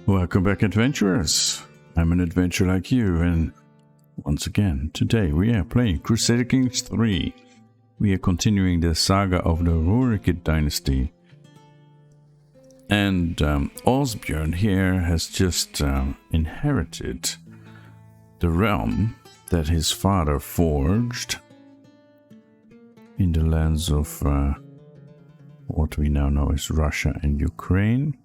Welcome back, adventurers. I'm an adventurer like you, and once again, today we are playing Crusader Kings 3. We are continuing the saga of the Rurikid dynasty. And Åsbjørn here has just inherited the realm that his father forged in the lands of what we now know as Russia and Ukraine.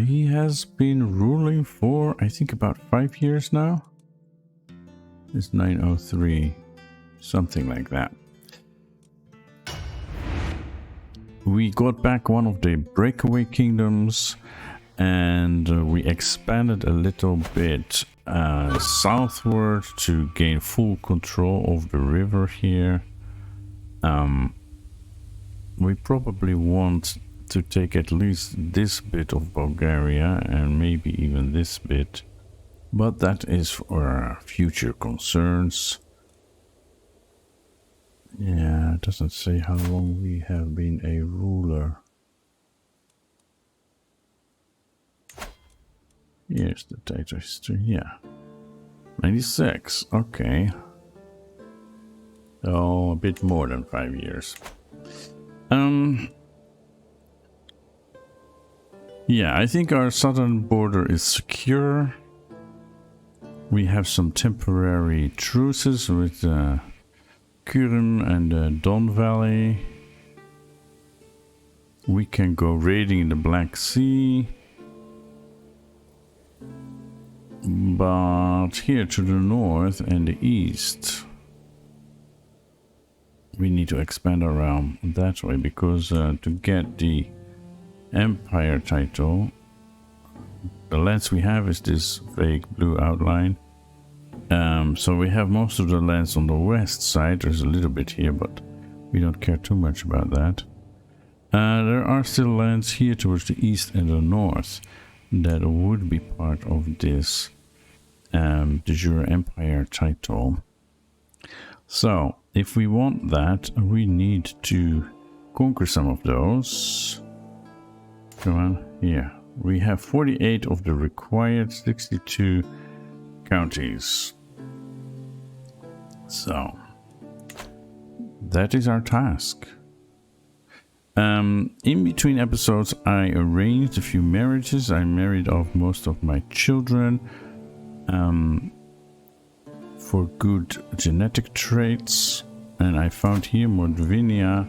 He has been ruling for, I think, about 5 years now. It's 903, something like that. We got back one of the breakaway kingdoms, and we expanded a little bit southward to gain full control of the river here. We probably want to take at least this bit of Bulgaria and maybe even this bit, but that is for our future concerns. Yeah, it doesn't say how long we have been a ruler. Here's the data history, yeah. 96, okay. Oh, a bit more than 5 years. Yeah, I think our southern border is secure. We have some temporary truces with Kuren and the Don Valley. We can go raiding in the Black Sea. But here to the north and the east, we need to expand our realm that way, because to get the Empire title, the lands we have is this vague blue outline. So we have most of the lands on the west side. There's a little bit here, but we don't care too much about that. There are still lands here towards the east and the north that would be part of this de jure Empire title. So if we want that, we need to conquer some of those. Come on, here. We have 48 of the required 62 counties. So, that is our task. In between episodes, I arranged a few marriages. I married off most of my children for good genetic traits. And I found here Mordvinia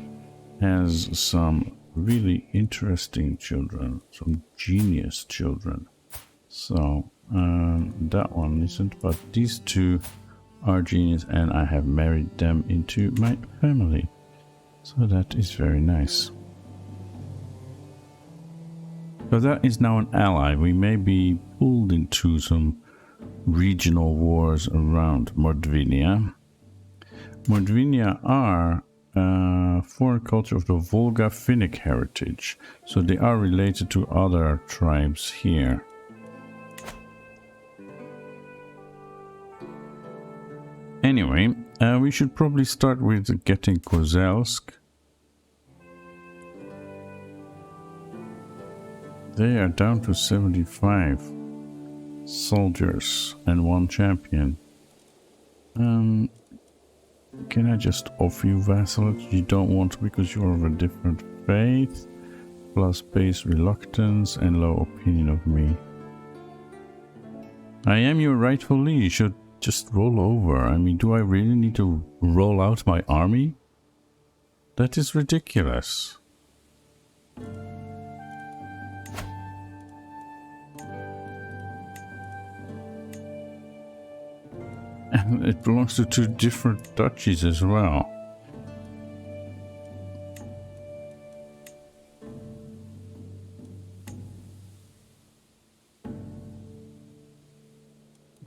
has some really interesting children, some genius children. So that one isn't, but these two are genius, and I have married them into my family. So that is very nice. So that is now an ally. We may be pulled into some regional wars around Mordvinia. Mordvinia are foreign culture of the Volga Finnic heritage, so they are related to other tribes here. Anyway, we should probably start with getting Mozhaysk. They are down to 75 soldiers and 1 champion. Can I just offer you vassalage? You don't want to because you're of a different faith, plus base reluctance and low opinion of me. I am your rightful lead. You should just roll over. I mean, do I really need to roll out my army? That is ridiculous. And it belongs to 2 different duchies as well.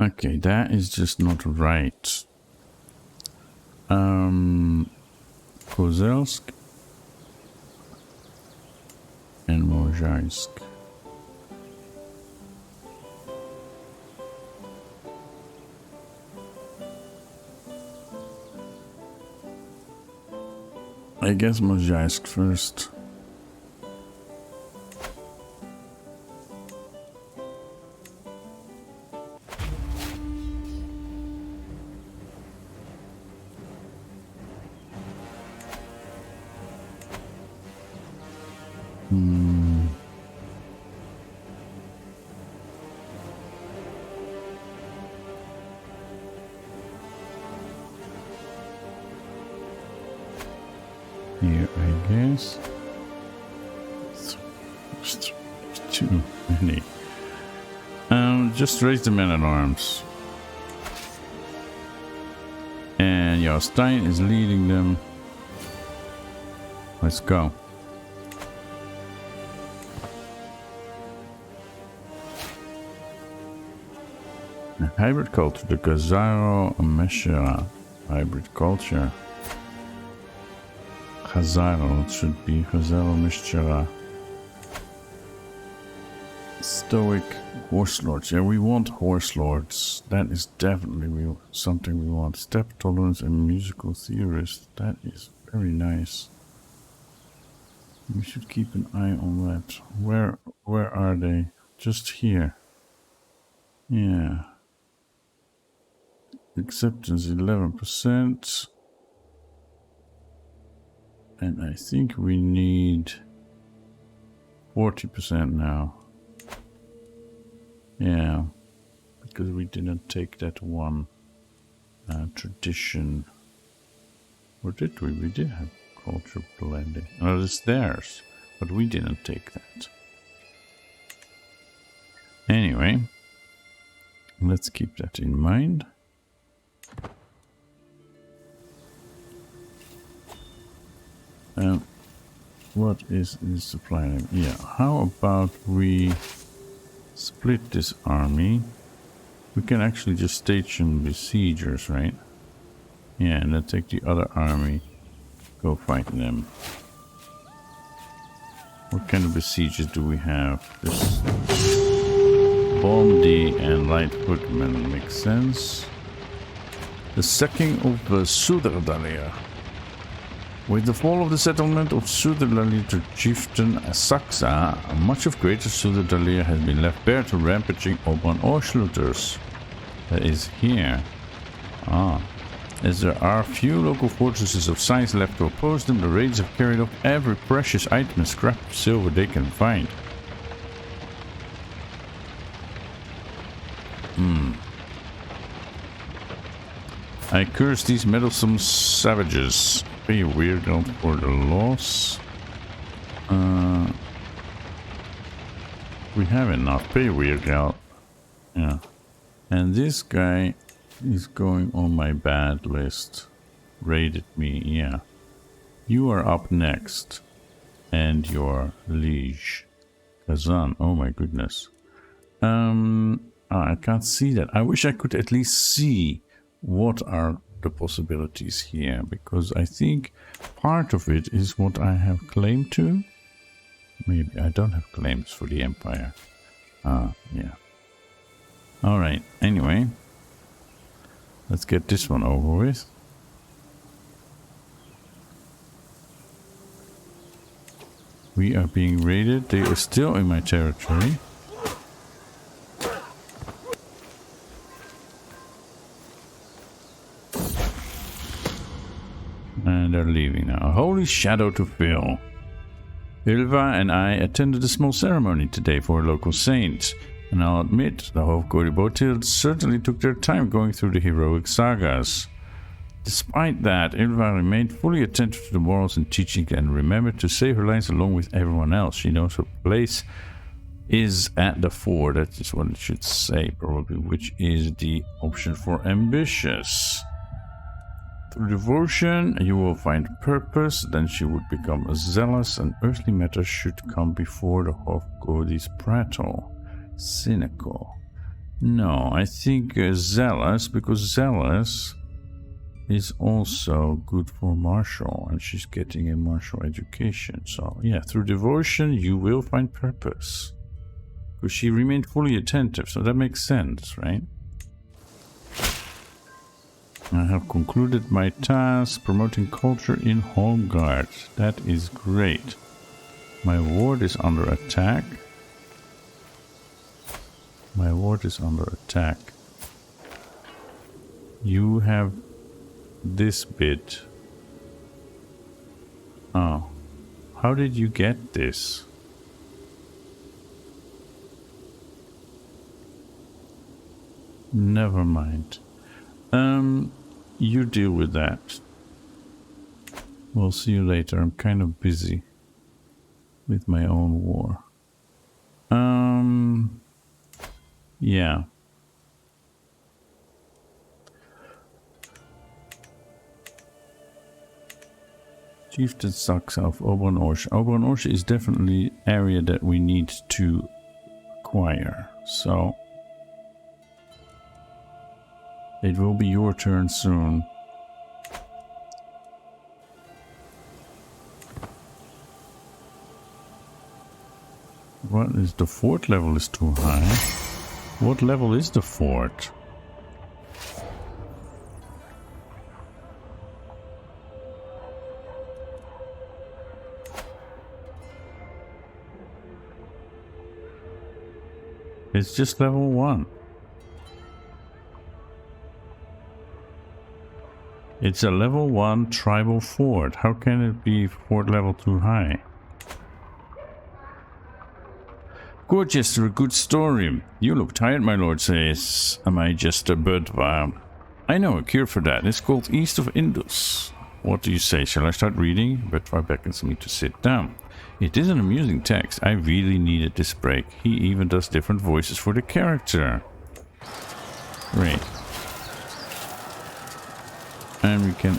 Okay, that is just not right. Mozhaysk and Mozhaysk. I guess Mozhaysk first. Here, I guess. Too many. Just raise the men at arms. And Stein is leading them. Let's go. A hybrid culture, the Khazaro Meshera hybrid culture. Khazaro, it should be Khazaro Meshera. Stoic horse lords. Yeah, we want horse lords. That is definitely something we want. Step tolerance and musical theorist. That is very nice. We should keep an eye on that. Where are they? Just here. Yeah. Acceptance 11%. And I think we need 40% now. Yeah, because we didn't take that one tradition. Or did we? We did have culture blending. Oh, it's theirs, but we didn't take that. Anyway, let's keep that in mind. What is the supply line? Yeah, how about we split this army? We can actually just station besiegers, right? Yeah, and then take the other army, go fight them. What kind of besiegers do we have? This Bondi and light footmen makes sense. The sacking of Suderdalia. With the fall of the settlement of Suderdalia to chieftain Saksa, much of Greater Suderdalia has been left bare to rampaging Obran Oshlooters. That is here. As there are few local fortresses of size left to oppose them, the raids have carried off every precious item and scrap of silver they can find. I curse these meddlesome savages. Pay a weird out for the loss. We have enough. Pay a weird out. Yeah. And this guy is going on my bad list. Raided me, yeah. You are up next. And your liege. Kazan, oh my goodness. I can't see that. I wish I could at least see what are the possibilities here, because I think part of it is what I have claim to. Maybe I don't have claims for the empire. Yeah. Alright, anyway. Let's get this one over with. We are being raided. They are still in my territory. And they're leaving now. A holy shadow to fill. Ylva and I attended a small ceremony today for a local saint. And I'll admit, the Hofgoribotil certainly took their time going through the heroic sagas. Despite that, Ylva remained fully attentive to the morals and teachings and remembered to say her lines along with everyone else. She knows her place is at the fore. That is what it should say, probably, which is the option for ambitious. Through devotion, you will find purpose. Then she would become zealous, and earthly matters should come before the Hofgodi's prattle. Cynical. No, I think zealous, because zealous is also good for martial, and she's getting a martial education. So yeah, through devotion you will find purpose, because she remained fully attentive, so that makes sense, right? I have concluded my task promoting culture in Holmgard. That is great. My ward is under attack. My ward is under attack. You have this bit. Oh. How did you get this? Never mind. You deal with that. We'll see you later. I'm kind of busy with my own war. Yeah. Chieftain sucks of Obran. Obran is definitely area that we need to acquire. So it will be your turn soon. What is the fort level is too high? What level is the fort? It's just level 1. It's a level 1 tribal fort. How can it be fort level too high? Good Jester, a good story. You look tired, my lord, says my Jester, but I know a cure for that. It's called East of Indus. What do you say? Shall I start reading? But beckons me to sit down. It is an amusing text. I really needed this break. He even does different voices for the character. Great. And we can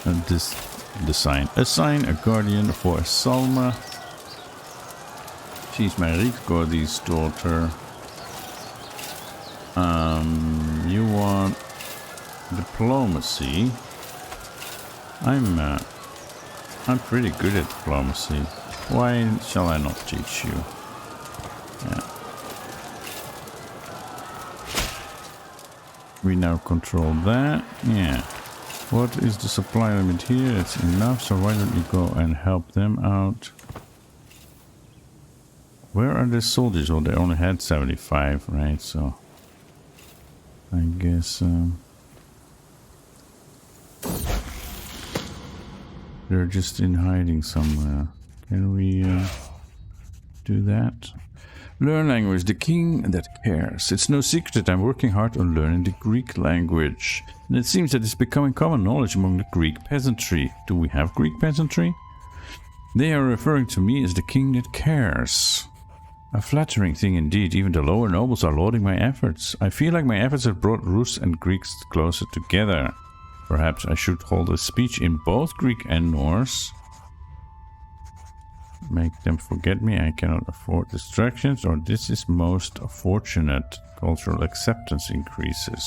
assign a guardian for Salma. She's my Rurikid's daughter. You want diplomacy? I'm pretty good at diplomacy. Why shall I not teach you? Yeah. We now control that. Yeah. What is the supply limit here? It's enough, so why don't you go and help them out? Where are the soldiers? Well, they only had 75, right? So I guess they're just in hiding somewhere. Can we do that? Learn language, the king that cares. It's no secret that I'm working hard on learning the Greek language. And it seems that it's becoming common knowledge among the Greek peasantry. Do we have Greek peasantry? They are referring to me as the king that cares. A flattering thing indeed. Even the lower nobles are lauding my efforts. I feel like my efforts have brought Rus and Greeks closer together. Perhaps I should hold a speech in both Greek and Norse. Make them forget me. I cannot afford distractions, or this is most fortunate. Cultural acceptance increases.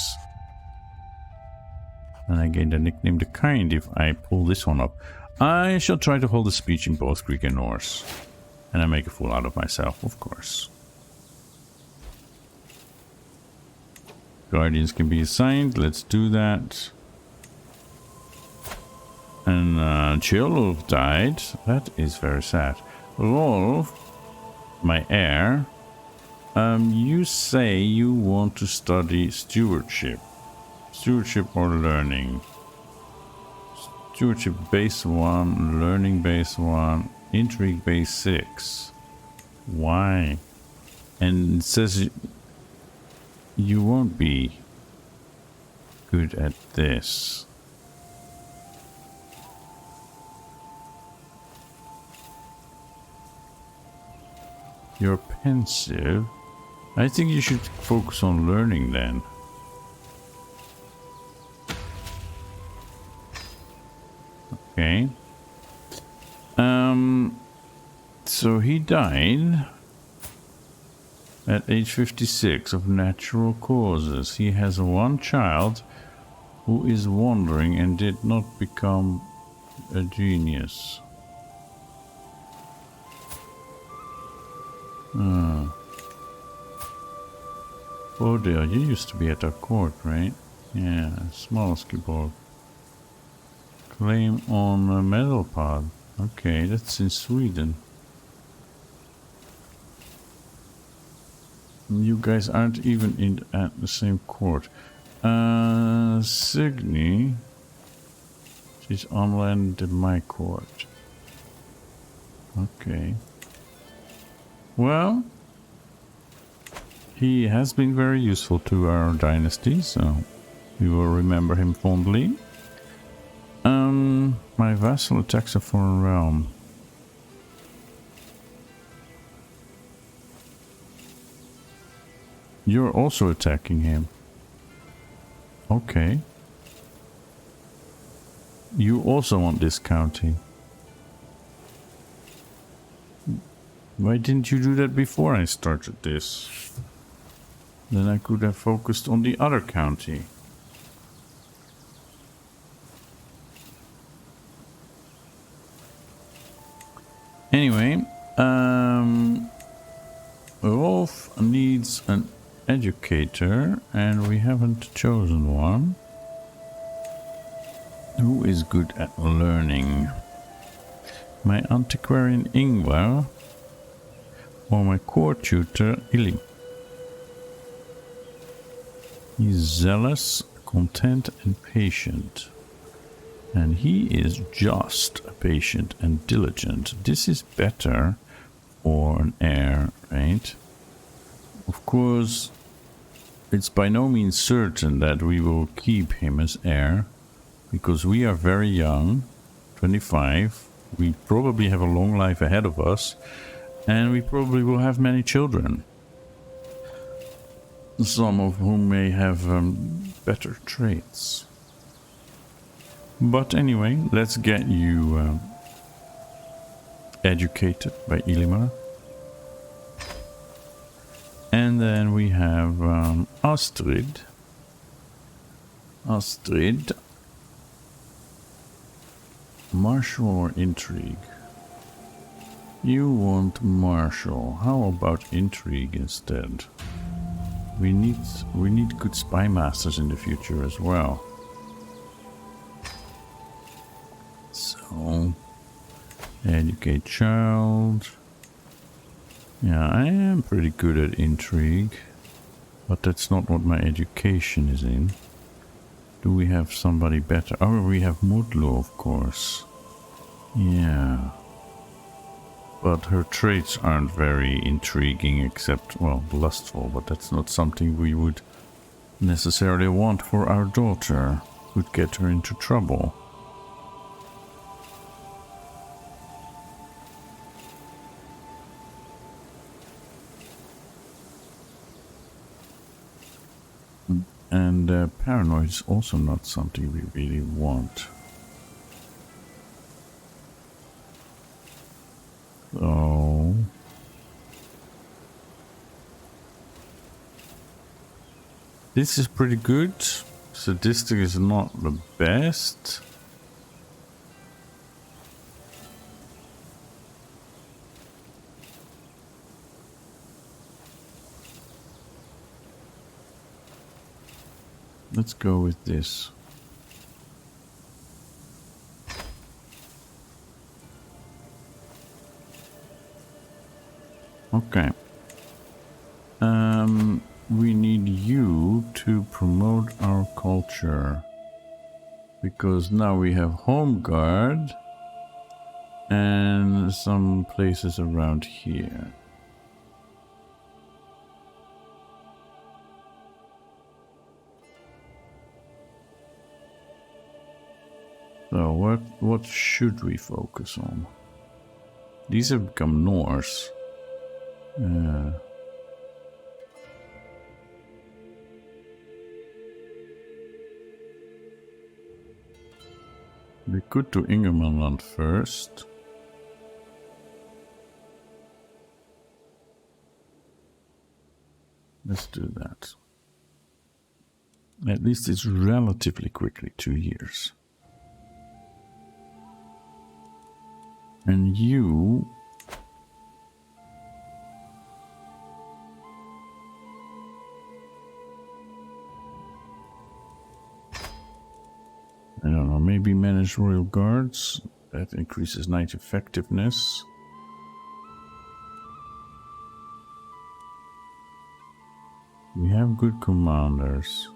And I gain the nickname The Kind if I pull this one up. I shall try to hold a speech in both Greek and Norse. And I make a fool out of myself, of course. Guardians can be assigned. Let's do that. And Chilulf died. That is very sad. Rolf, my heir. You say you want to study stewardship. Stewardship or learning. Stewardship base 1, learning base 1. Intrigue base 6. Why? And it says you won't be good at this. You're pensive. I think you should focus on learning then. Okay. So he died at age 56 of natural causes. He has one child who is wandering and did not become a genius. Oh dear, you used to be at our court, right? Yeah, Smalskiborg. Claim on a metal pod. Okay, that's in Sweden. You guys aren't even at the same court. Signy. She's on land in my court. Okay. Well, He has been very useful to our dynasty, so we will remember him fondly. My vassal attacks a foreign realm. You're also attacking him. Okay. You also want this county. Why didn't you do that before I started this? Then I could have focused on the other county. Anyway, Rolf needs an educator, and we haven't chosen one. Who is good at learning? My antiquarian Ingvar or my court tutor Ilim? He's zealous, content, and patient. And he is just, patient, and diligent. This is better for an heir, right? Of course, it's by no means certain that we will keep him as heir, because we are very young, 25. We probably have a long life ahead of us, and we probably will have many children. Some of whom may have better traits. But anyway, let's get you educated by Ilimar. And then we have Astrid. Astrid. Martial or intrigue? You want martial. How about intrigue instead? We need good spy masters in the future as well. So, educate child. Yeah, I am pretty good at intrigue, but that's not what my education is in. Do we have somebody better? Oh, we have Mudlu, of course. Yeah. But her traits aren't very intriguing, except, well, lustful, but that's not something we would necessarily want for our daughter. Would get her into trouble. And paranoid is also not something we really want. So this is pretty good. Sadistic is not the best. Let's go with this. Okay. We need you to promote our culture. Because now we have Home Guard and some places around here. So what should we focus on? These have become Norse. We could do Ingermanland first. Let's do that. At least it's relatively quickly, 2 years. And you... I don't know, maybe manage royal guards. That increases knight effectiveness. We have good commanders.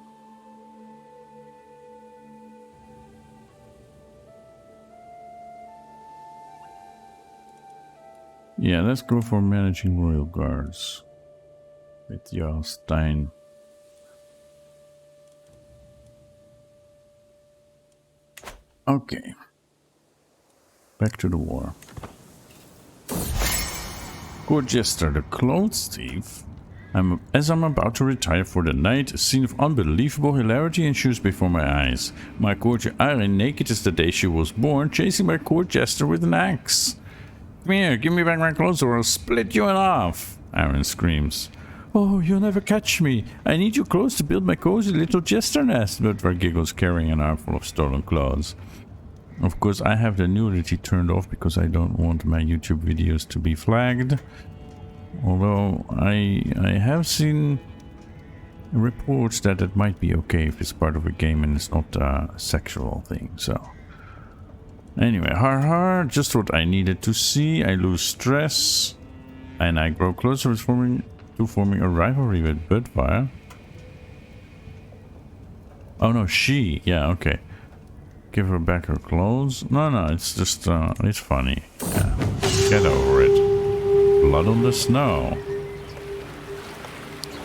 Yeah, let's go for managing royal guards. with Jarstein. Okay. Back to the war. Court Jester, the clothes thief. As I'm about to retire for the night, a scene of unbelievable hilarity ensues before my eyes. My courtier Irene, naked as the day she was born, chasing my court jester with an axe. Come here, give me back my clothes or I'll split you in half, Irene screams. Oh, you'll never catch me. I need your clothes to build my cozy little jester nest, Ludwig giggles, carrying an armful of stolen clothes. Of course, I have the nudity turned off because I don't want my YouTube videos to be flagged. Although I have seen reports that it might be okay if it's part of a game and it's not a sexual thing, so... Anyway, har, just what I needed to see. I lose stress and I grow closer to forming a rivalry with Budfire. Oh no, she. Yeah, okay. Give her back her clothes. No, it's just, it's funny. Yeah. Get over it. Blood on the Snow.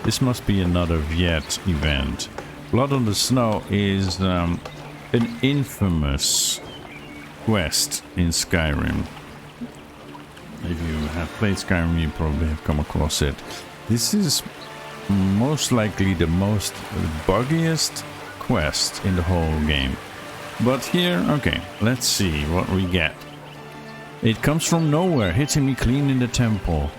This must be another Viet event. Blood on the Snow is an infamous quest in Skyrim. If you have played Skyrim, you probably have come across it. This is most likely the most buggiest quest in the whole game. But here, okay, let's see what we get. It comes from nowhere, hitting me clean in the temple.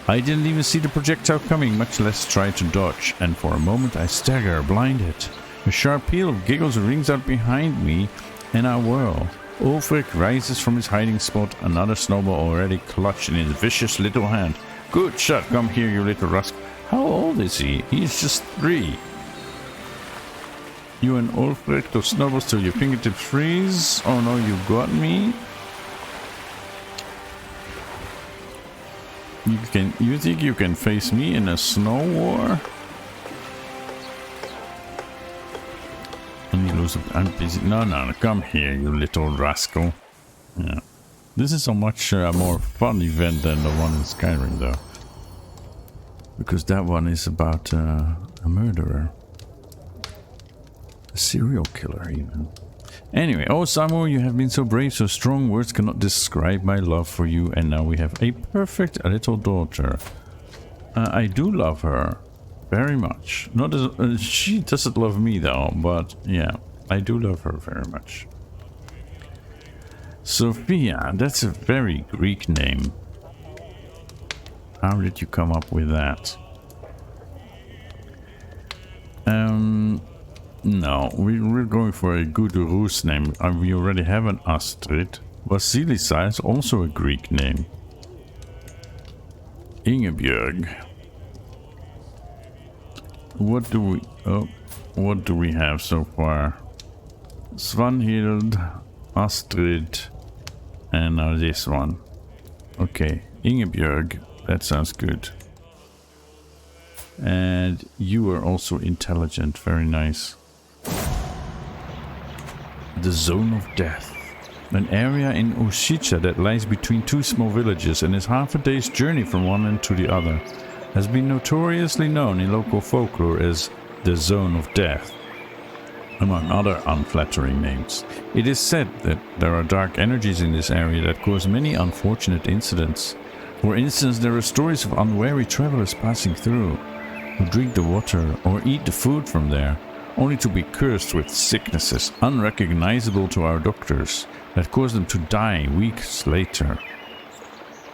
I didn't even see the projectile coming, much less try to dodge, and for a moment I stagger, blinded. A sharp peal of giggles rings out behind me, and I whirl. Ulfric rises from his hiding spot, another snowball already clutched in his vicious little hand. Good shot, come here, you little rascal. How old is he? He is just 3. You and Ulfric, those snowballs till your fingertips freeze. Oh no, you got me. You think you can face me in a snow war? And you lose. I'm busy. No, come here, you little rascal. Yeah, this is a much more fun event than the one in Skyrim, though, because that one is about a murderer, a serial killer, even. Anyway, oh Samu, you have been so brave, so strong, words cannot describe my love for you, and now we have a perfect little daughter. I do love her very much. Not as she doesn't love me though, but yeah, I do love her very much. Sophia, that's a very Greek name. How did you come up with that? No, we're going for a good Rus name. We already have an Astrid. Vasilisa is also a Greek name. Ingebjörg. What do we have so far? Svanhild, Astrid, and now this one. Okay, Ingebjörg, that sounds good. And you are also intelligent, very nice. The Zone of Death. An area in Ušice that lies between 2 small villages and is half a day's journey from one end to the other, has been notoriously known in local folklore as the Zone of Death, among other unflattering names. It is said that there are dark energies in this area that cause many unfortunate incidents. For instance, there are stories of unwary travelers passing through, who drink the water or eat the food from there, only to be cursed with sicknesses unrecognizable to our doctors that cause them to die weeks later.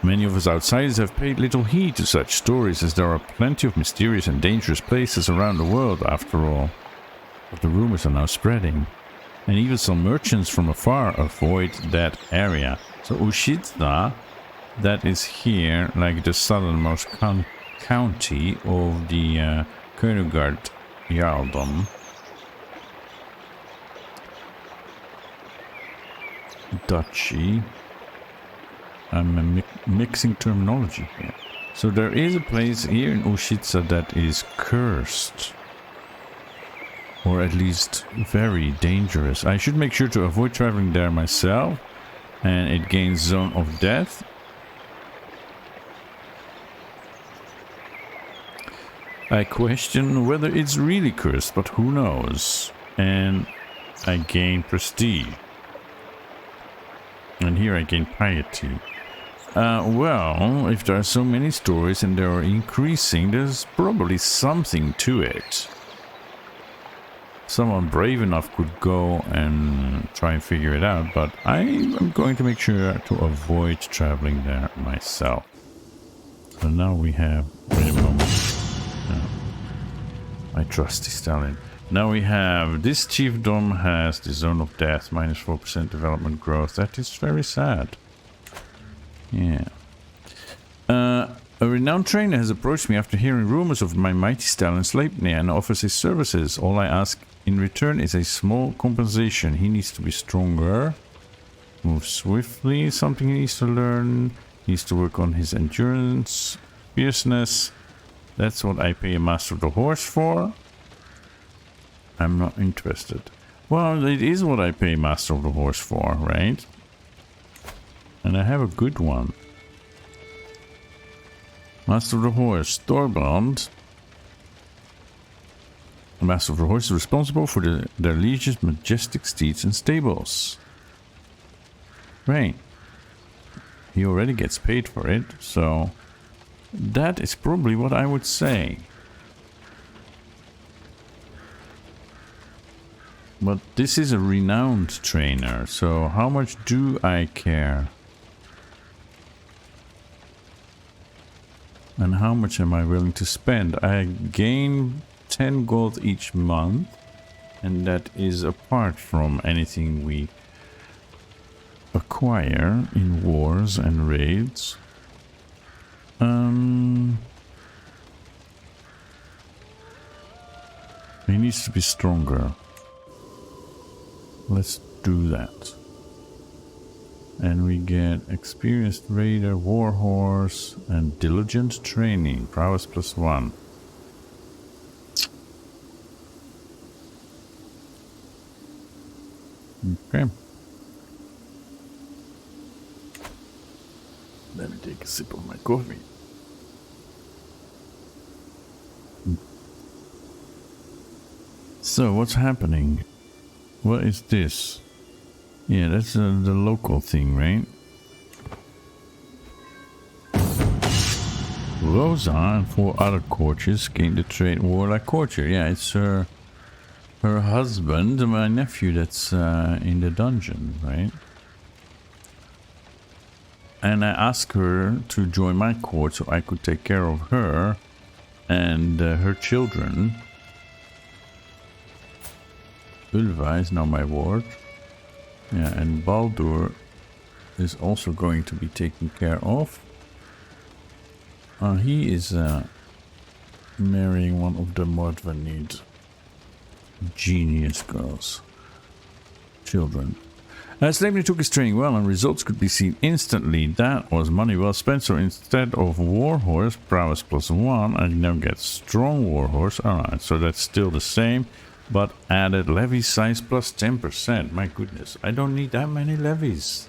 Many of us outsiders have paid little heed to such stories, as there are plenty of mysterious and dangerous places around the world after all. But the rumors are now spreading, and even some merchants from afar avoid that area. So Ušice, that is here, like the southernmost county of the Königard Jarldom. Duchy. I'm mixing terminology here. So there is a place here in Ušice that is cursed. Or at least very dangerous. I should make sure to avoid traveling there myself. And it gains Zone of Death. I question whether it's really cursed, but who knows. And I gain prestige. And here I gain piety. Well, if there are so many stories and they are increasing, there's probably something to it. Someone brave enough could go and try and figure it out, but I'm going to make sure to avoid traveling there myself. So now we have... Wait a moment. No. My trusty Stalin. Now we have... This chiefdom has the zone of death, minus 4% development growth. That is very sad. Yeah. A renowned trainer has approached me after hearing rumors of my mighty Stalin Sleipnir and offers his services. All I ask in return is a small compensation. He needs to be stronger, move swiftly, something he needs to learn, he needs to work on his endurance, fierceness. That's what I pay a master of the horse for. I'm not interested. Well, it is what I pay master of the horse for, right? And I have a good one. Master of the Horse, Storbrand. The Master of the Horse is responsible for their liege's majestic steeds and stables. Right. He already gets paid for it, so that is probably what I would say. But this is a renowned trainer, so how much do I care? And how much am I willing to spend? I gain 10 gold each month, and that is apart from anything we acquire in wars and raids. He needs to be stronger. Let's do that. And we get experienced raider, warhorse, and diligent training. Prowess +1. Okay. Let me take a sip of my coffee. So, what's happening? What is this? Yeah, that's the local thing, right? Rosa and 4 other courtiers gained the trait warlike courtier. Yeah, it's her husband, my nephew, that's in the dungeon, right? And I asked her to join my court so I could take care of her and her children. Ulva is now my ward. Yeah, and Baldur is also going to be taken care of. He is marrying one of the Mordvanid genius girls. Children. Sleipnir took his training well and results could be seen instantly. That was money well spent. So instead of warhorse, prowess +1, I now get strong warhorse. Alright, so that's still the same. But added levy size plus 10%. My goodness, I don't need that many levies.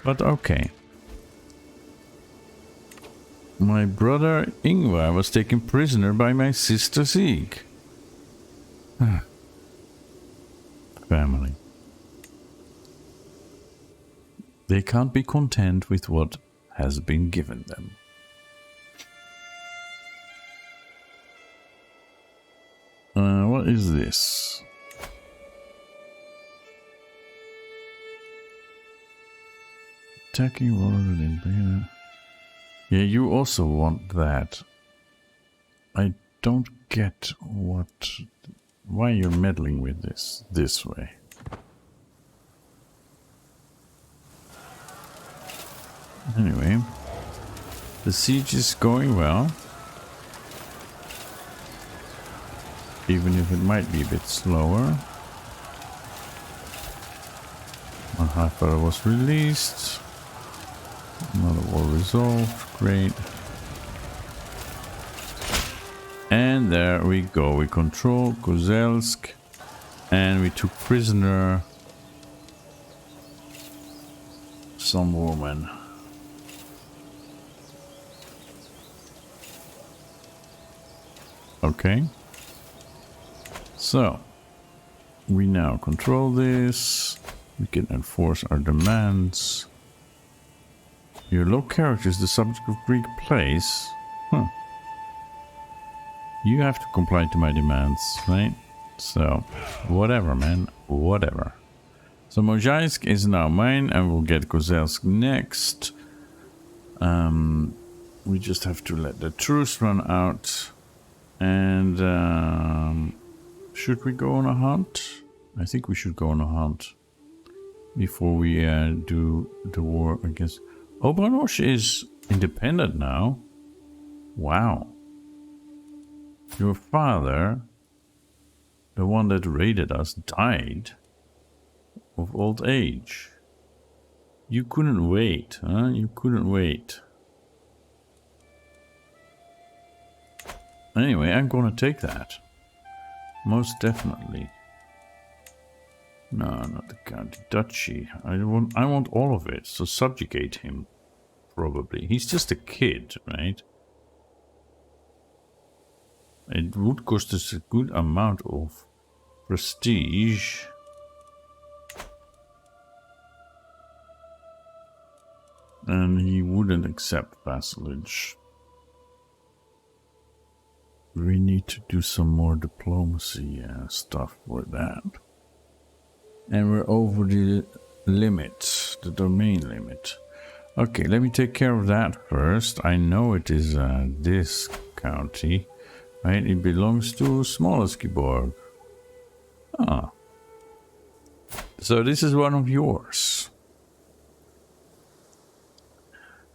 But okay. My brother Ingvar was taken prisoner by my sister Sieg. Family. They can't be content with what has been given them. What is this? Attacking Volohda in Beta. Yeah, you also want that. I don't get why you're meddling with this way. Anyway, the siege is going well. Even if it might be a bit slower. One half-brother was released. Another war resolved. Great. And there we go. We control Kozelsk. And we took prisoner some woman. Okay. So, we now control this. We can enforce our demands. Your low character is the subject of Greek plays. Huh. You have to comply to my demands, right? So, whatever, man. Whatever. So, Mozhaysk is now mine, and we'll get Kozelsk next. We just have to let the truce run out. And, should we go on a hunt? I think we should go on a hunt before we do the war against... Obran is independent now. Wow. Your father, the one that raided us, died of old age. You couldn't wait, huh? You couldn't wait. Anyway, I'm gonna take that. Most definitely. No, not the county duchy. I want all of it. So subjugate him. Probably. He's just a kid, right? It would cost us a good amount of prestige. And he wouldn't accept vassalage. We need to do some more diplomacy stuff for that. And we're over the limit, the domain limit. Okay, let me take care of that first. I know it is this county, right? It belongs to Smolensk-Borg. Ah. So this is one of yours.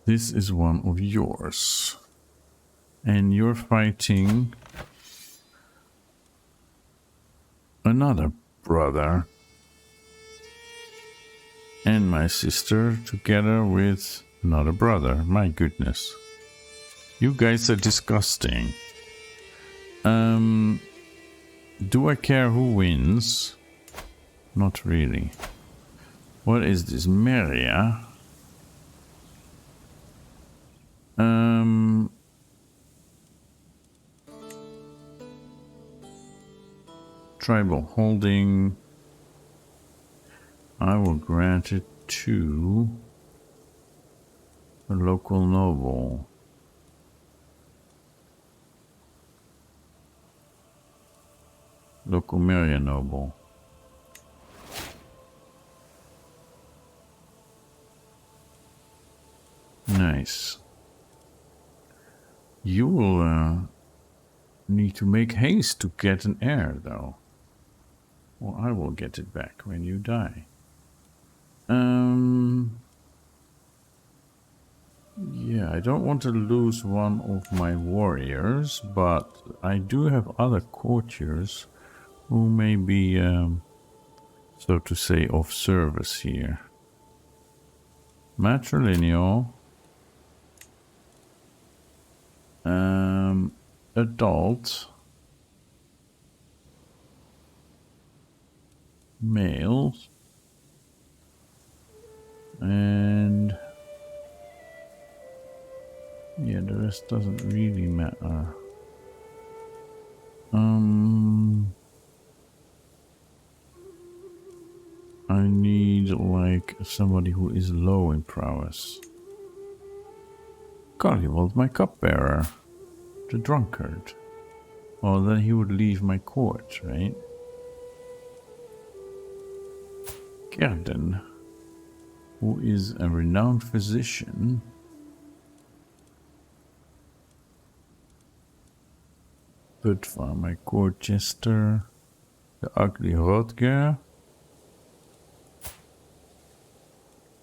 This is one of yours. And you're fighting another brother and my sister together with another brother. My goodness. You guys are disgusting. Do I care who wins? Not really. What is this? Meria? Tribal holding. I will grant it to a local noble. Local Meria noble. Nice. You will need to make haste to get an heir, though. Well, I will get it back when you die. Yeah, I don't want to lose one of my warriors, but I do have other courtiers who may be, so to say, of service here. Matrilineal. Adult. Male. And yeah, the rest doesn't really matter. I need like somebody who is low in prowess. Carnival, my cupbearer, the drunkard. Well, then he would leave my court, right? Gerden, who is a renowned physician. Budvar, my court jester. The ugly Rodger.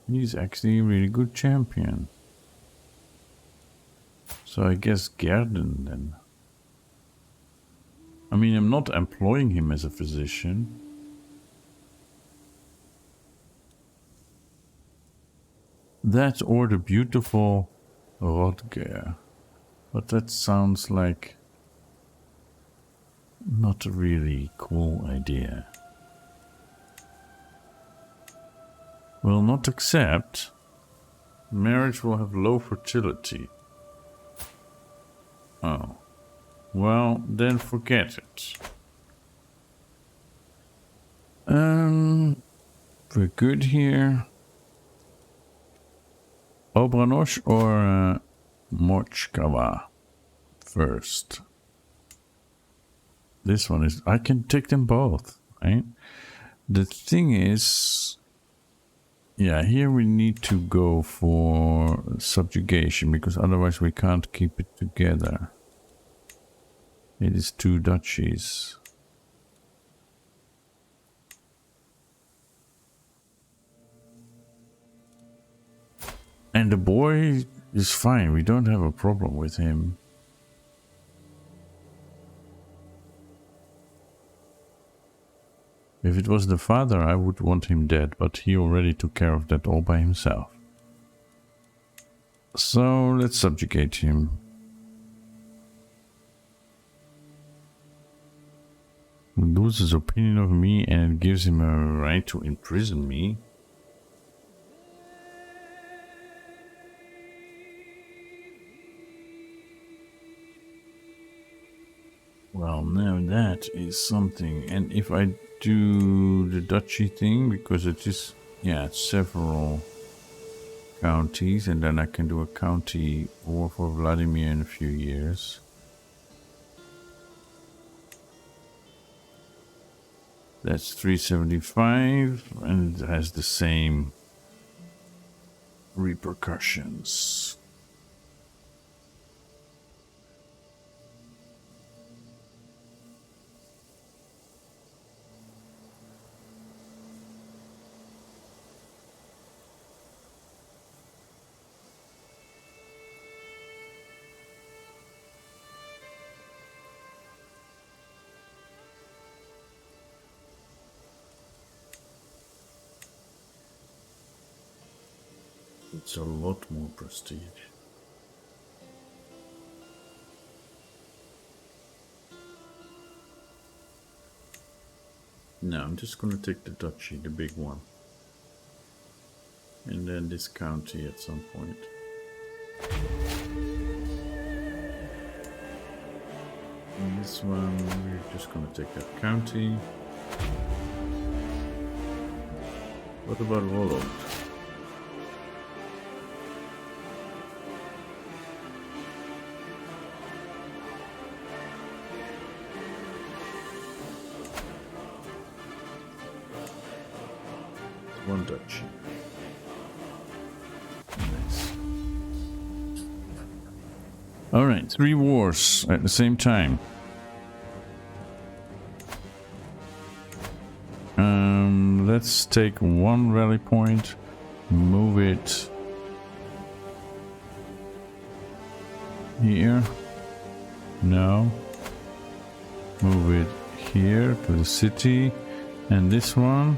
He's actually a really good champion. So I guess Gerden then. I mean, I'm not employing him as a physician. That or the beautiful Rodger. But that sounds like not a really cool idea. Will not accept. Marriage will have low fertility. Oh. Well, then forget it. We're good here. Obranosh or Moskva first. This one is... I can take them both, right? The thing is... Yeah, here we need to go for subjugation, because otherwise we can't keep it together. It is 2 duchies. And the boy is fine, we don't have a problem with him. If it was the father, I would want him dead, but he already took care of that all by himself. So let's subjugate him. He loses his opinion of me and it gives him a right to imprison me. Well, now that is something. And if I do the duchy thing, because it is, yeah, several counties, and then I can do a county war for Vladimir in a few years. That's 375, and it has the same repercussions. It's a lot more prestige. No, I'm just gonna take the duchy, the big one. And then this county at some point. And this one, we're just gonna take that county. What about Volohda? One duchy. Nice. Alright, 3 wars at the same time. Let's take 1 rally point, move it here. No. Move it here to the city. And this one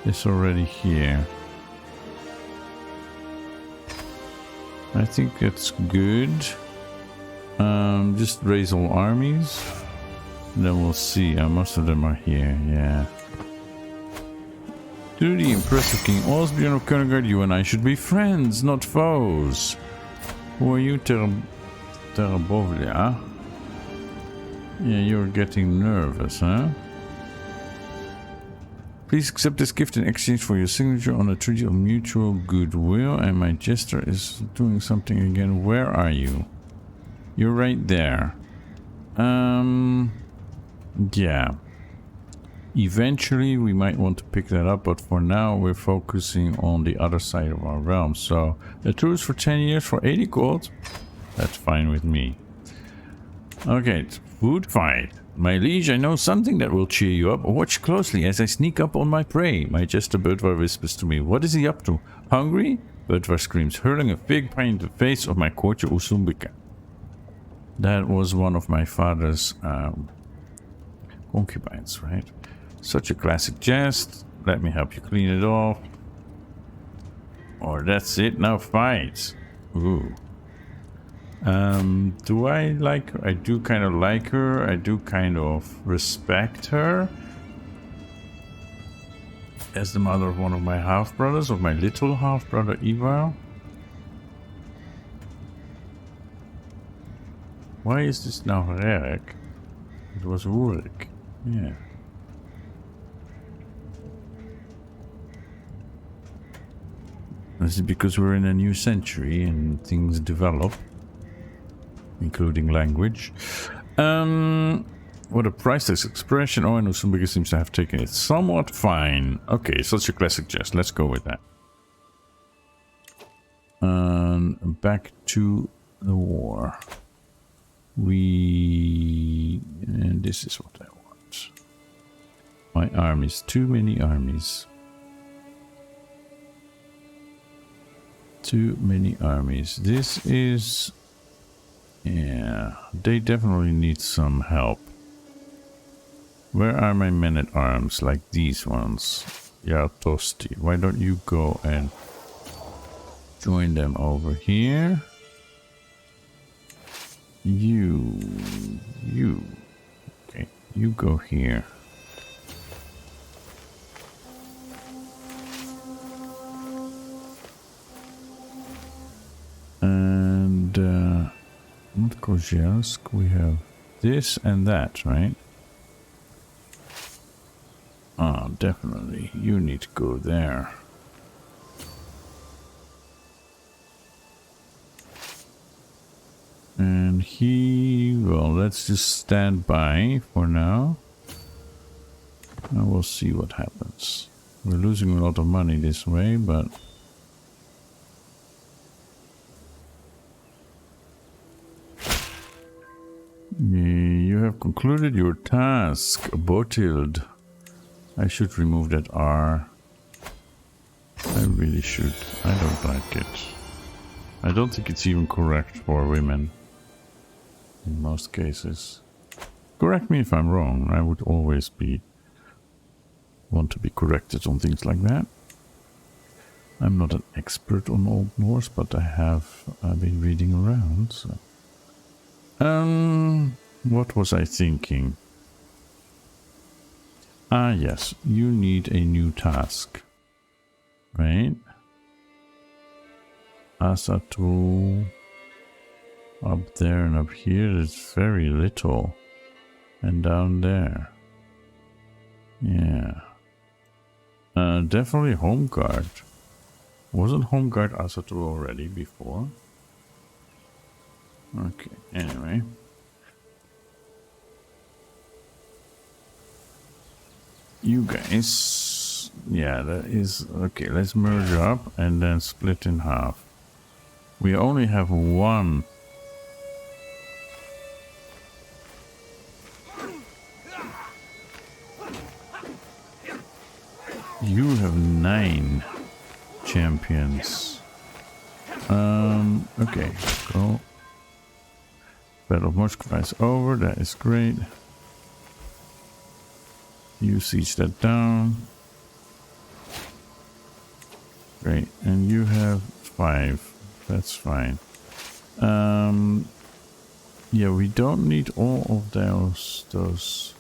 is already here. I think that's good. Just raise all armies. Then we'll see. Most of them are here, yeah. To the impressive King Åsbjørn of Königard, you and I should be friends, not foes. Who are you, Terabovlia? Yeah, you're getting nervous, huh? Please accept this gift in exchange for your signature on a treaty of mutual goodwill. And my jester is doing something again. Where are you? You're right there. Yeah. Eventually we might want to pick that up, but for now we're focusing on the other side of our realm. So a truce for 10 years for 80 gold. That's fine with me. Okay, food fight. My liege, I know something that will cheer you up. Watch closely as I sneak up on my prey. My jester Bödvar whispers to me. What is he up to? Hungry? Bödvar screams, hurling a fig pie in the face of my courtier Usumbika. That was one of my father's concubines, right? Such a classic jest. Let me help you clean it off. Or that's it, now fight. Ooh. Do I like her? I do kind of like her. I do kind of respect her. As the mother of one of my half-brothers, of my little half-brother Ivar. Why is this now Rurik? It was Rurik. Yeah. This is because we're in a new century and things develop, including language. What a priceless expression. Oh, I know somebody seems to have taken it somewhat fine. Okay, such a classic jest. Let's go with that. Back to the war. And this is what I want. My armies. Too many armies. Too many armies. This is... yeah, they definitely need some help. Where are my men-at-arms, like these ones? Yeah, Tosti. Why don't you go and join them over here? You. Okay, you go here. And, not Mozhaysk, we have this and that, right? Ah, definitely. You need to go there. And well, let's just stand by for now. And we'll see what happens. We're losing a lot of money this way, but... you have concluded your task, Botild. I should remove that R. I really should. I don't like it. I don't think it's even correct for women. In most cases. Correct me if I'm wrong. I would always want to be corrected on things like that. I'm not an expert on Old Norse, but I have been reading around. So. What was I thinking? Ah, yes, you need a new task, right? Asatru up there and up here is very little, and down there, yeah. Definitely Home Guard. Wasn't Home Guard Asatru already before? Okay, anyway. You guys, yeah, that is, okay, let's merge up and then split in half. We only have one. You have 9 champions. Okay, go. Battle of Moskva is over, that is great. You siege that down. Great, and you have 5. That's fine. Yeah, we don't need all of those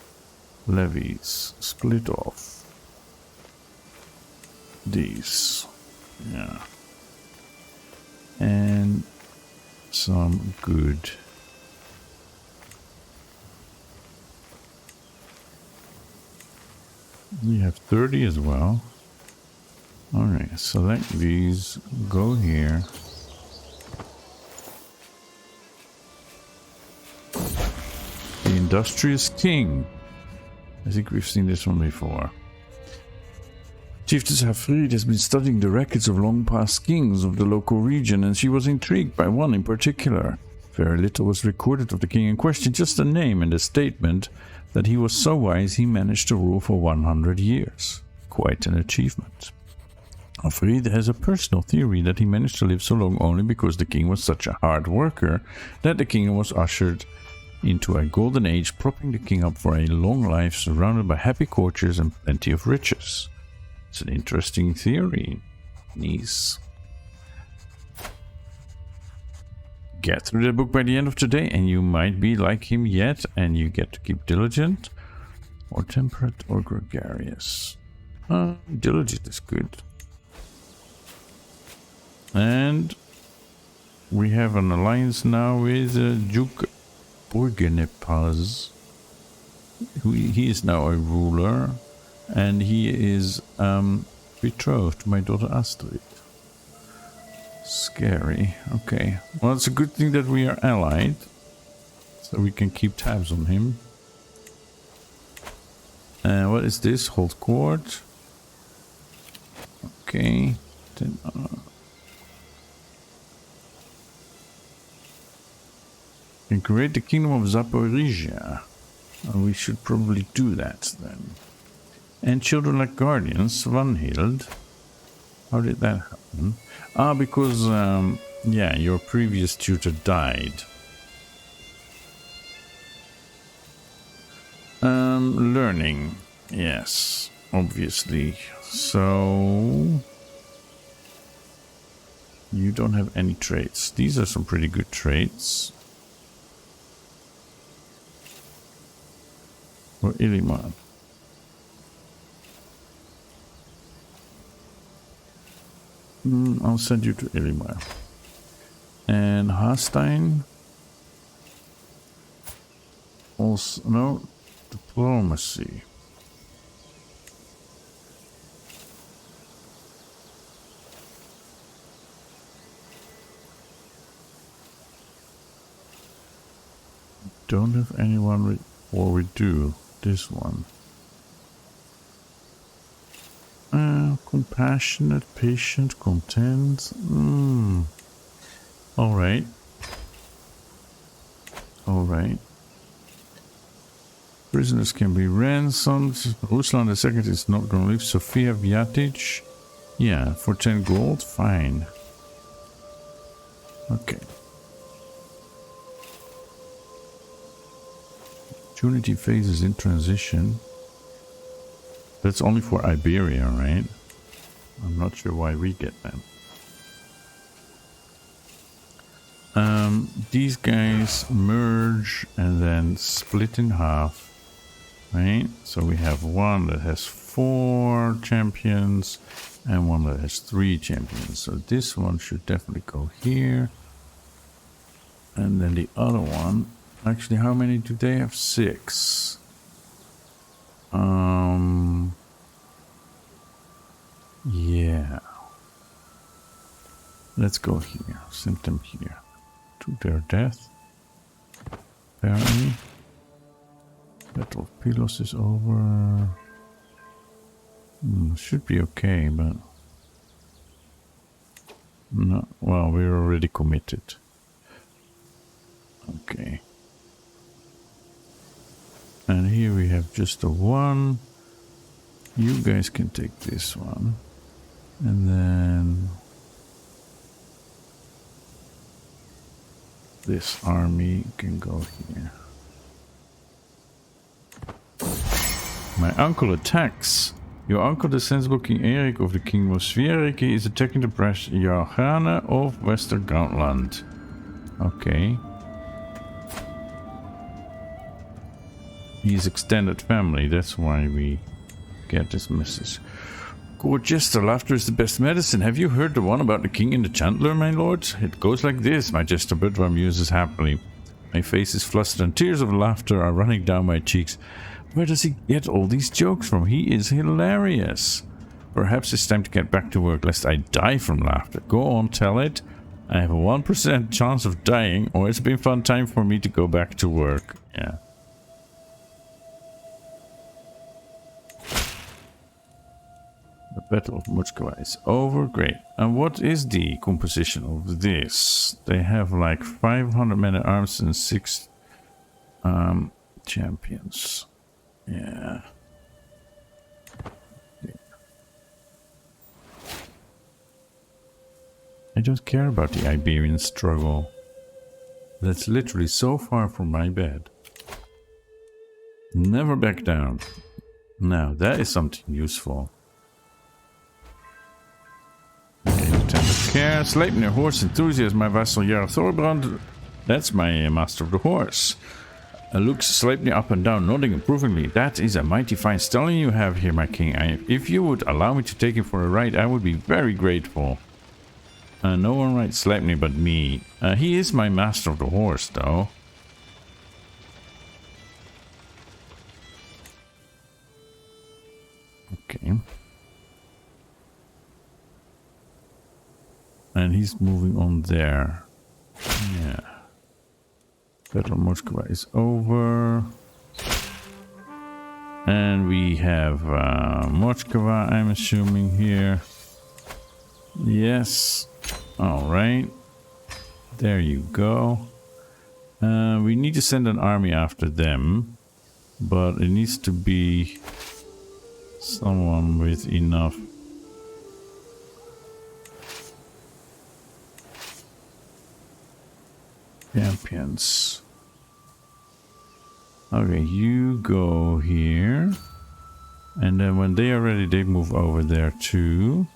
levies. Split off these. Yeah. And some good. We have 30 as well. Alright, select these, go here. The Industrious King. I think we've seen this one before. Chiefess Hafrid has been studying the records of long-past kings of the local region, and she was intrigued by one in particular. Very little was recorded of the king in question, just a name and a statement that he was so wise he managed to rule for 100 years. Quite an achievement. Hafrid has a personal theory that he managed to live so long only because the king was such a hard worker that the kingdom was ushered into a golden age, propping the king up for a long life surrounded by happy courtiers and plenty of riches. It's an interesting theory. Nice. Get through the book by the end of today and you might be like him yet, and you get to keep diligent or temperate or gregarious. Diligent is good. And we have an alliance now with Duke Burgenepaz. He is now a ruler, and he is betrothed to my daughter Astrid. Scary. Okay. Well, it's a good thing that we are allied, so we can keep tabs on him. What is this? Hold court. Okay. Then, can create the kingdom of Zaporizhia. We should probably do that then. And children like guardians, Svanhild. How did that happen? Ah, because, yeah, your previous tutor died. Learning. Yes, obviously. So... you don't have any traits. These are some pretty good traits. For Illimar. I'll send you to Illimar. And Hastein. Also, no, diplomacy. Don't have anyone, or we do. This one. Compassionate, patient, content. Alright. Alright. Prisoners can be ransomed. Ruslan II is not going to leave. Sofia Vjatic. Yeah, for 10 gold. Fine. Okay. Opportunity phases in transition. That's only for Iberia, right? I'm not sure why we get them. These guys merge and then split in half, right? So we have one that has 4 champions and one that has 3 champions. So this one should definitely go here. And then the other one, actually, how many do they have? 6. Yeah. Let's go here. Send them here. To their death. Apparently. Battle of Pylos is over. Should be okay, but... no, well, we're already committed. Okay. And here we have just the one. You guys can take this one. And then... this army can go here. My uncle attacks. Your uncle, the sensible King Erik of the Kingdom of Sverige, is attacking the Prince Johanna of Westergotland. Okay. He's extended family, that's why we get this message. Gorgeous, laughter is the best medicine. Have you heard the one about the king and the chandler, my lord? It goes like this, my jester Budva muses happily. My face is flustered and tears of laughter are running down my cheeks. Where does he get all these jokes from? He is hilarious. Perhaps it's time to get back to work, lest I die from laughter. Go on, tell it. I have a 1% chance of dying, or it's been fun time for me to go back to work. Yeah. The Battle of Moskva is over. Great. And what is the composition of this? They have like 500 men at arms and 6 champions. Yeah. I don't care about the Iberian struggle. That's literally so far from my bed. Never back down. Now, that is something useful. Okay, Lieutenant Care. Sleipnir, horse enthusiast, my vassal Jarl Thorbrand. That's my master of the horse. Looks Sleipnir up and down, nodding approvingly. That is a mighty fine stallion you have here, my king. If you would allow me to take him for a ride, I would be very grateful. No one rides Sleipnir but me. He is my master of the horse, though. And he's moving on there. Yeah. Battle of Moskva is over. And we have Moskva, I'm assuming, here. Yes. Alright. There you go. We need to send an army after them. But it needs to be someone with enough champions. Okay, you go here. And then when they are ready, they move over there too.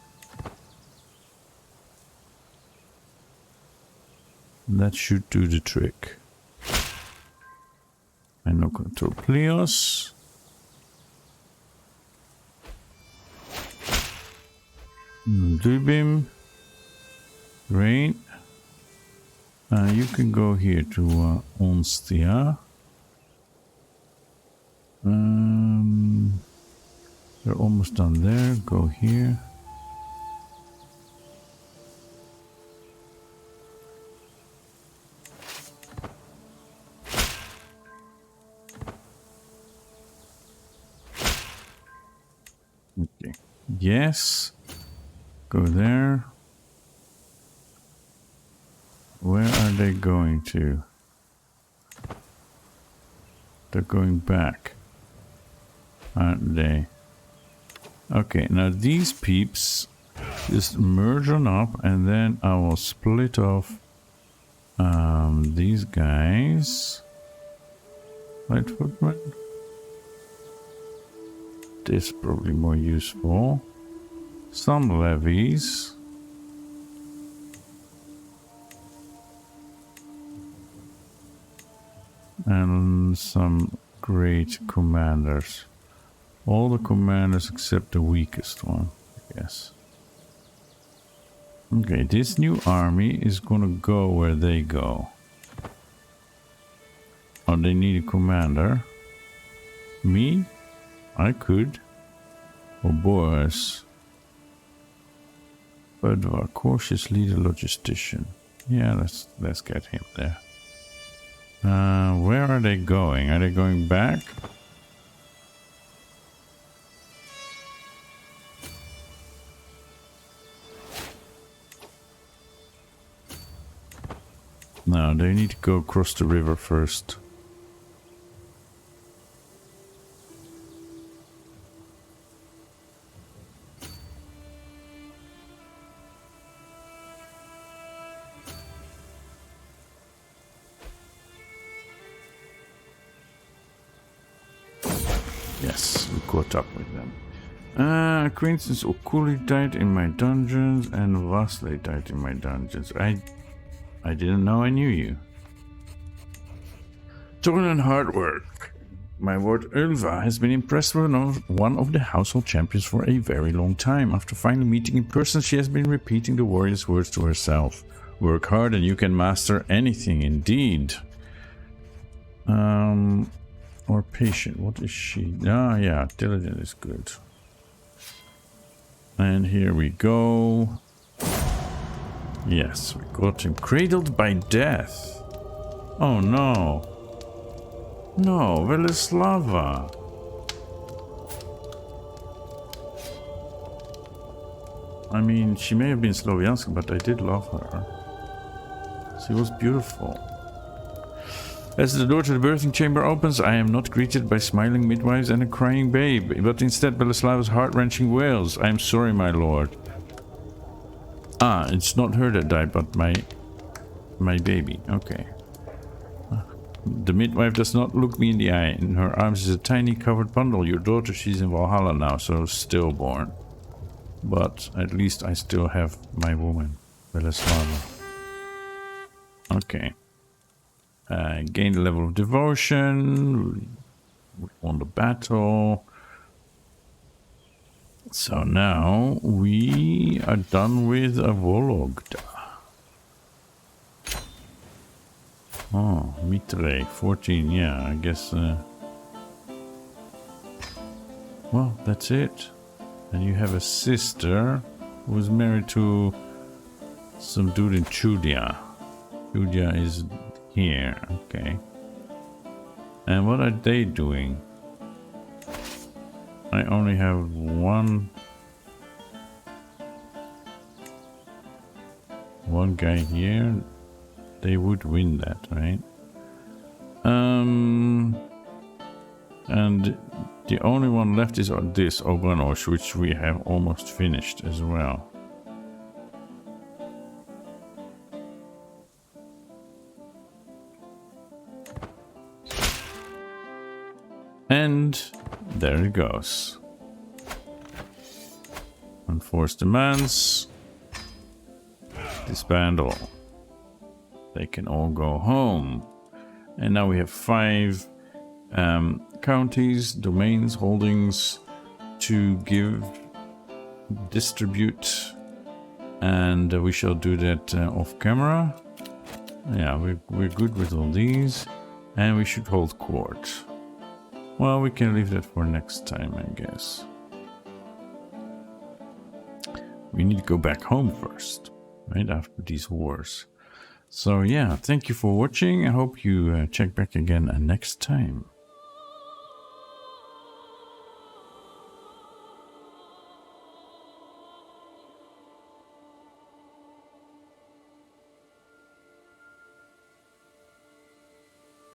That should do the trick. And no control Plios. Dubim. Great. You can go here to Onstia. They're almost done there. Go here. Okay. Yes. Go there. Where are they going to? They're going back, aren't they? Okay, now these peeps just merge on up, and then I will split off these guys. Light footman. This is probably more useful. Some levies. And some great commanders. All the commanders except the weakest one, I guess. Okay, this new army is gonna go where they go. Oh, they need a commander. Me? I could. Or Boris. Budvar, cautious leader, logistician. Yeah, let's get him there. Where are they going? Are they going back? No, they need to go across the river first. Yes, we caught up with them. Acquaintance Okuli died in my dungeons and Vasley died in my dungeons. I didn't know I knew you. Toil and hard work. My ward Ulva has been impressed with one of the household champions for a very long time. After finally meeting in person, she has been repeating the warrior's words to herself. Work hard and you can master anything, indeed. Or patient, what is she? Ah, yeah, diligent is good. And here we go. Yes, we got him. Cradled by death. Oh no. No, Velislava. I mean, she may have been Slovianska, but I did love her. She was beautiful. As the door to the birthing chamber opens, I am not greeted by smiling midwives and a crying babe, but instead Velislava's heart-wrenching wails. I am sorry, my lord. Ah, it's not her that died, but my baby. Okay. The midwife does not look me in the eye. In her arms is a tiny covered bundle. Your daughter, she's in Valhalla now, so stillborn. But at least I still have my woman, Velislava. Okay. Gain the level of devotion. We won the battle. So now we are done with a Volohda. Oh, Mitre, 14, yeah, I guess. Well, that's it. And you have a sister who was married to some dude in Chudia. Chudia is here, okay. And what are they doing? I only have one guy here. They would win that, right? And the only one left is this Obran, which we have almost finished as well. And there it goes. Enforced demands. Disband all. They can all go home. And now we have 5 counties, domains, holdings to distribute. And we shall do that off camera. Yeah, we're good with all these. And we should hold court. Well, we can leave that for next time, I guess. We need to go back home first, right after these wars. So yeah, thank you for watching. I hope you check back again next time.